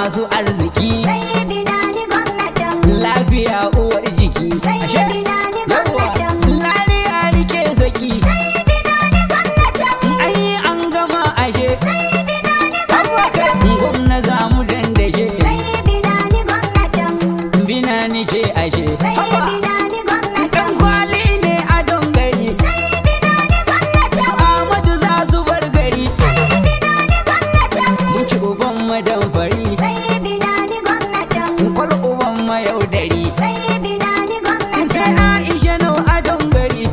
masu arziki. sai binani gwamnatin. Lafiya uwar jiki. Sai Ashe? binani Yawwa. gwamnatin. Lariya rike saki. Sai binani gwamnatin. Ai an gama ashe. Sai binani gwamnatin. Gwamna za mu dandake. Sai binani gwamnatin. Binani ce ashe. Sai Haba. binani Ɗan gwamnatin. kwali ne a don gari. Sai binani gwamnatin. Su Ahmadu za su bar gari. Sai binani gwamnatin. Mun ci uban madan fari. Sai binani gwamnatin. Kwal uban mayaudari. Sai binani gwamnatin. Sai Aisha nau a don gari.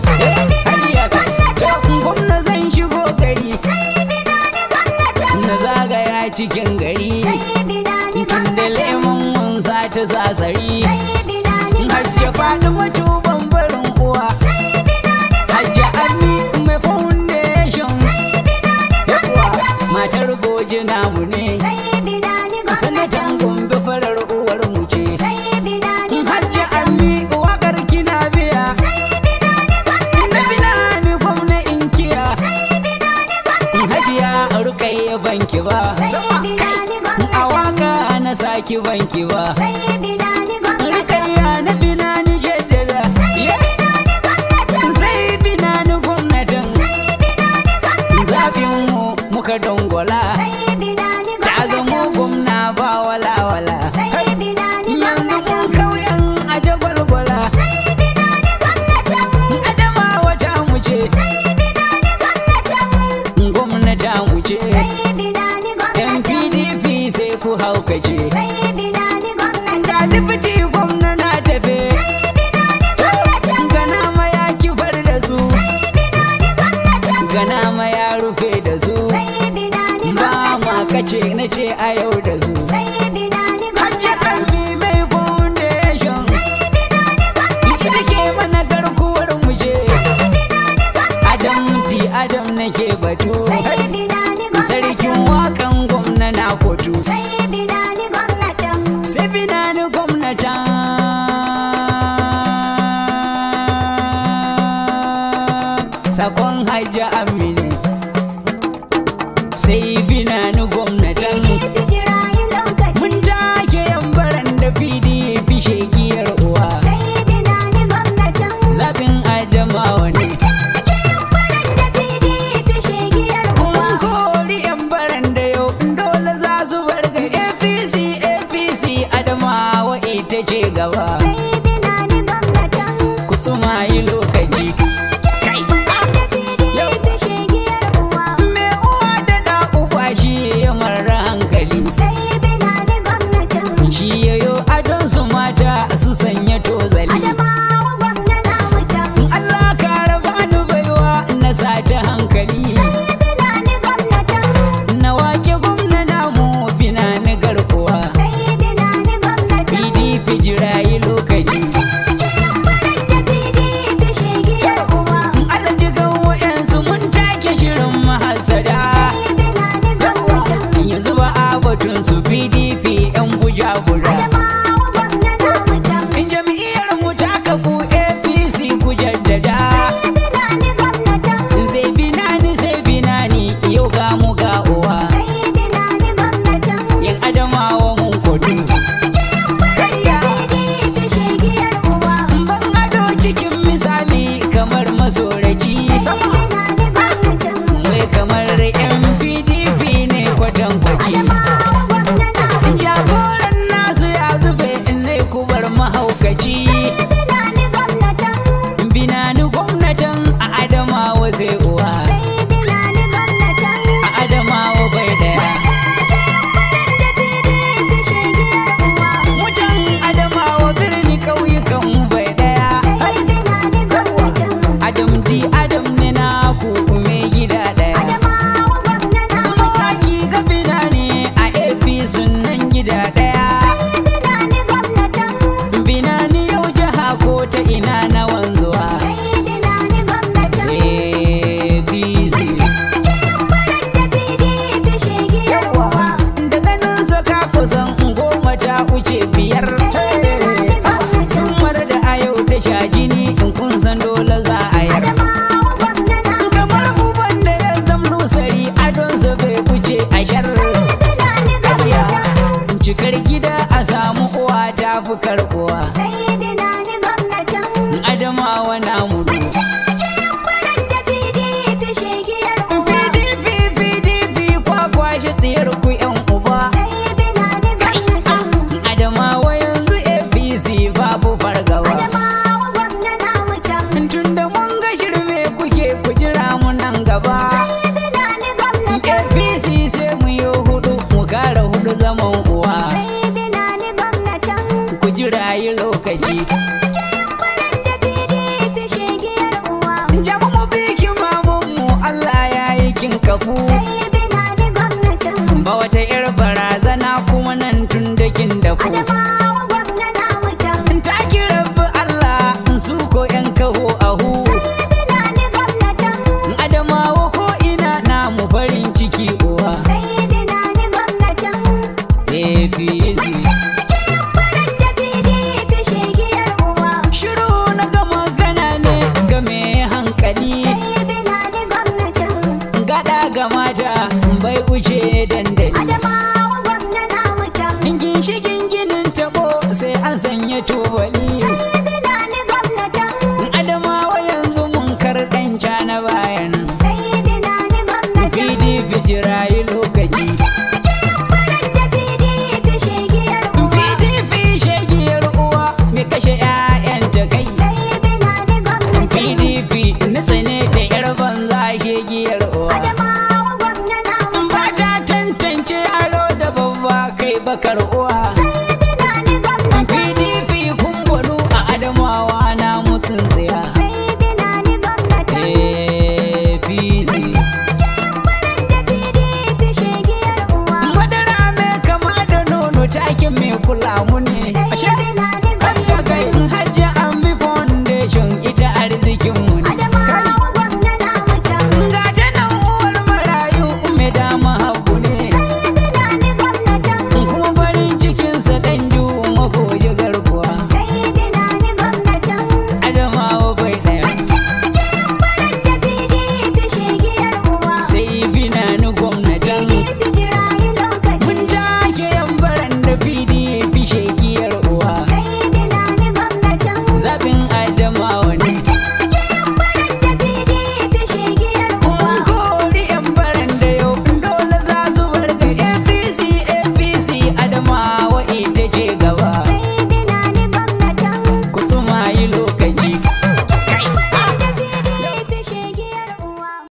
Hajiya ka. Gwamna zan shigo gari. Sai binani gwamnatin. Na zagaya cikin gari. Sai binani Da gwamnatin. lemon mun sa ta sasari. Sai binani Hajja faɗi matuban barin uwa. Sai binani Hajja Ami mai foundation. Sai binani gwamnatin. Matar goji namu ne. Sai binani Sanatan gwamnatin. Gombe farar uwar mu ce. Sai binani Hajja gwamnatin. Ami wakar kina biya. Sai binani gwamnatin. Na bina ni gwamna inkiya. Sai binani gwamnatin. Hajiya Rukayya banki ba. Sai binani A gwamnatin. waka na saki banki ba. Sai binani gwamnatin. Rukayya na bina ni jaddada. Binani gwamnatin. Sai bina ni gwamnatin. Sai binani gwamnatin. Zafin mu muka dongola. Sai binani Ta zamo gwamnatin. gwamna ba wala-wala. Sai binani Yanzu mun gwamnatin. kauyen aje gwalgwala. Sai binani gwamnatin. Adamawa ta mu ce. Sai binani gwamnatin. Gwamnata mu ce. Sai binani Yan gwamnatin. PDP sai ku haukace. Sai binani gwamnatin. Ga dibiti gwamna na tafe. Sai binani gwamnatin. Gana ma ya kifar da su. Sai binani gwamnatin. Gana ma ya rufe da su. Sai binani Ba ma gwamnatin. kace na ce a yau da su. Sai binani Hajji gwamnatin. Ami mai foundation. Sai binani gwamnatin. Ita ke mana garkuwar mu ce. Sai binani gwamnatin. Adam ti Adam nake batu. Sai binani gwamnatin. Sarkin wakan gwamna na kotu. Sai binani gwamnatin. Sai bina ni gwamnata. Sakon Hajji Amini. Sai bina ni gwamnatan. PDP jirayin lokaci. Mun take yambaran da PDP shegiyar uwa. Sai binani gwamnatin. Zafin Adamawa ne. Take yambaran da PDP shegiyar uwa. Mun kori yambaran da yau dole za su bar gari. APC Adamawa ita ce gaba. Sai binani gwamnatin. Ku tsumayi lokaci. Take yambaran da PDP shegiyar uwa. Me uwa da da uba shi ya mara hankali. Sai binani gwamnatin. Shi yayo adon su mata su sanya tozali. Adamawa gwamna na mutum. Allah ka raba ni baiwa na sata hankali. Sai binani gwamnatin. Na wake gwamna namu bina ni garkuwa. Sai binani gwamnatin. PDP jirayi lokaci. Take yambaran da PDP shegiyar uwa. Alhaji ga wa'yansu mun take shirin mahasada. Sai binani gwamnatin. Yanzu ba a batun su PDP yan buja-buja. Adamawa gwamna na mutum. In jam'iyyar mu ta kafu APC ku jaddada. Sai binani gwamnatin. Sai binani yau ga mu ga uwa. Sai binani gwamnatin. Yan Adamawa mun kudu. Take yambaran da PDP shegiyar uwa. Ban ado cikin misali kamar masoraci. Sai binani gwamnatin. Mai kamar yan PDP ne kwatankwaci. Adamawa gwamna na mutum. Jagoran nasu ya zube ne kubar mahaukaci. Binani gwamnatin. Binani gwamnatin a Adamawa sai uwa. Sai binani gwamnatin. A Adamawa bai daya. Take yambaran da PDP shegiyar uwa. Mutan Adamawa birni ƙauyukan mu bai daya. Sai binani gwamnatin. Adam di Adam ne na ku mai gida daya. Adamawa gwamna na mutum. Mawaki ga binani a APC nan gida daya. Sai binani gwamnatin. Binani yau jiha ko ta ina na wanzuwa. Sai binani gwamnatin. APC. Take yambaran da PDP shegiyar uwa. Da ganin saka kusan goma ta wuce biyar. Sai binani gwamnatin. Tumar da a yau ta sha jini in kun san dole za a yi. Adamawa gwamna na mutum. Kamar uban da ya zamru sari adonsa bai wuce ashar. Sai binani gwamnatin. Cikar babu karbuwa. Sayyidina ni gwamnatin. Adamawa na mudu. Take yin baran da PDP shegiyar uwa. PDP kwakwashi tsayar ku yan uba. Sayyidina ni gwamnatin. Adamawa yanzu APC babu fargaba. Adamawa gwamna na mutum. Tunda mun ga shirme kuke ku jira mu nan gaba. Sayyidina ni gwamnatin. APC sai mu yi hudu mu kara hudu zaman uwa. Sayyidina ni gwamnatin. Ku jira yi lokaci. Take yin baran da PDP shegiyar uwa. Jamu mu biki mamunmu Allah ya yi kin kafu. Sayyidina ni gwamnatin. Ba wata yar barazana kuma nan tun da kin da ku. Adamawa gwamna na mutum. Ta kira Allah in su ko yan kaho ahu. Sayyidina ni gwamnatin. Adamawa ko ina namu farin ciki uwa. Sayyidina ni gwamnatin. APC. Take yin baran da PDP shegiyar uwa. Shiru na ga magana ne ga mai hankali. Sayyidina ni gwamnatin. Gada ga mata bai wuce dandali. Adamawa gwamna na mutum. Ginshigin ginin tabo sai an sanya tubali. Sayyidina ni gwamnatin. Adamawa yanzu mun karɗan na bayan. Sayyidina ni gwamnatin. PDP jirayi lokaci. Take yin baran da PDP shegiyar uwa. PDP shegiyar uwa mai kashe 'ya'yanta kai. Sayyidina ni gwamnatin. PDP nutsi ne ta yar banza shegiyar uwa. Adamawa gwamna na mutum. Ba ta tantance aro da babba kai bakar uwa. Sayyidina ni gwamnatin. PDP kumbulu a Adamawa na mutun tsaya. Sayyidina ni gwamnatin. APC. Take yin baran da PDP shegiyar uwa. Madara mai kama da nono takin mai kula mu ne. Sayyidina